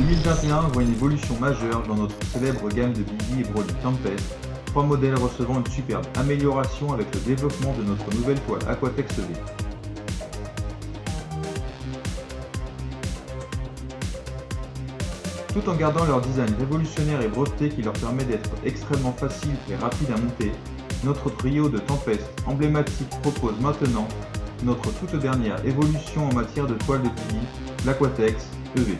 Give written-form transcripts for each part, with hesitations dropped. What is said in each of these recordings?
2021 voit une évolution majeure dans notre célèbre gamme de BV et Broly Tempest, 3 modèles recevant une superbe amélioration avec le développement de notre nouvelle toile Aquatex V. Tout en gardant leur design révolutionnaire et breveté qui leur permet d'être extrêmement facile et rapide à monter, notre trio de Tempest emblématique propose maintenant notre toute dernière évolution en matière de toile de BV, l'Aquatex EV.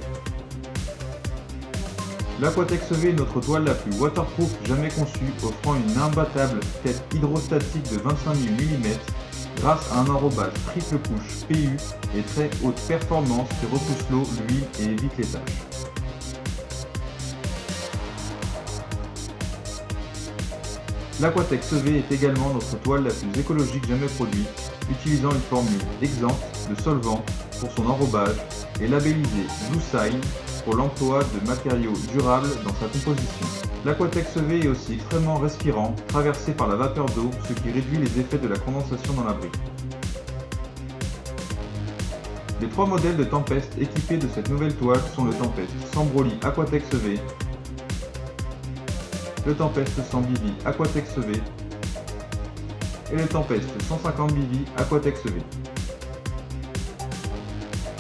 L'Aquatex EV est notre toile la plus waterproof jamais conçue, offrant une imbattable tête hydrostatique de 25 000 mm grâce à un enrobage triple couche PU et très haute performance qui repousse l'eau, l'huile et évite les taches. L'Aquatex EV est également notre toile la plus écologique jamais produite, utilisant une formule exempte de solvants pour son enrobage et labellisée Blue Sign pour l'emploi de matériaux durables dans sa composition. L'Aquatex EV est aussi extrêmement respirant, traversé par la vapeur d'eau, ce qui réduit les effets de la condensation dans l'abri. Les 3 modèles de Tempest équipés de cette nouvelle toile sont le Tempest sans Broly Aquatex EV, le Tempest sans BV Aquatex EV et le Tempest 150 BV Aquatex EV.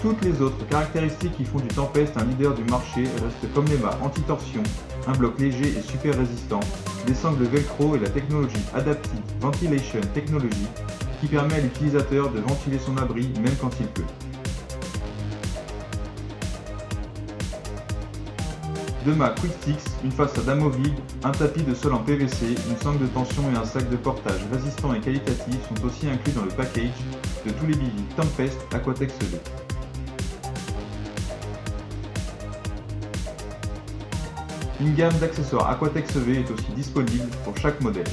Toutes les autres caractéristiques qui font du Tempest un leader du marché restent comme les mâts anti-torsion, un bloc léger et super résistant, des sangles velcro et la technologie Adaptive Ventilation Technology qui permet à l'utilisateur de ventiler son abri même quand il pleut. 2 mâts Quick Sticks, une façade amovible, un tapis de sol en PVC, une sangle de tension et un sac de portage résistant et qualitatif sont aussi inclus dans le package de tous les BV Tempest Aquatex EV. Une gamme d'accessoires Aquatex EV est aussi disponible pour chaque modèle.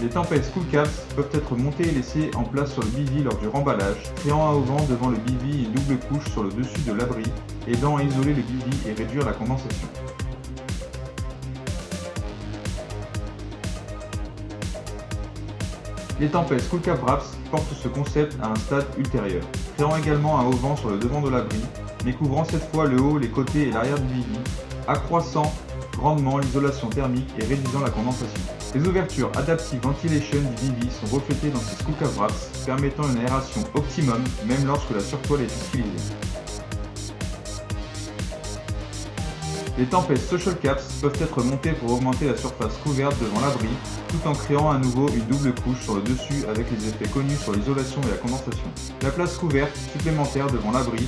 Les Tempest Cool Caps peuvent être montés et laissés en place sur le BV lors du remballage, créant un auvent devant le BV et une double couche sur le dessus de l'abri, aidant à isoler le BV et réduire la condensation. Les Tempest Cool Cap Wraps portent ce concept à un stade ultérieur, créant également un auvent sur le devant de l'abri, mais couvrant cette fois le haut, les côtés et l'arrière du BV, accroissant grandement l'isolation thermique et réduisant la condensation. Les ouvertures Adaptive Ventilation du BV sont reflétées dans ces Cool Cap Wraps, permettant une aération optimum même lorsque la surtoile est utilisée. Les Tempest Social Caps peuvent être montés pour augmenter la surface couverte devant l'abri, tout en créant à nouveau une double couche sur le dessus avec les effets connus sur l'isolation et la condensation. La place couverte supplémentaire devant l'abri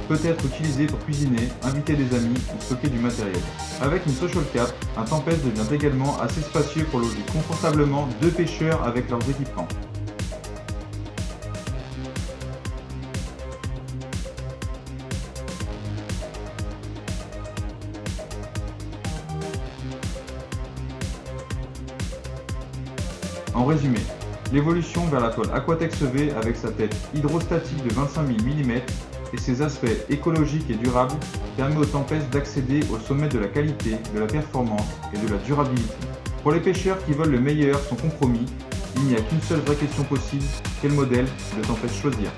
peut être utilisée pour cuisiner, inviter des amis ou stocker du matériel. Avec une Social Cap, un Tempest devient également assez spacieux pour loger confortablement 2 pêcheurs avec leurs équipements. En résumé, l'évolution vers la toile Aquatex EV avec sa tête hydrostatique de 25 000 mm et ses aspects écologiques et durables permet aux Tempest d'accéder au sommet de la qualité, de la performance et de la durabilité. Pour les pêcheurs qui veulent le meilleur sans compromis, il n'y a qu'une seule vraie question possible, quel modèle de Tempest choisir ?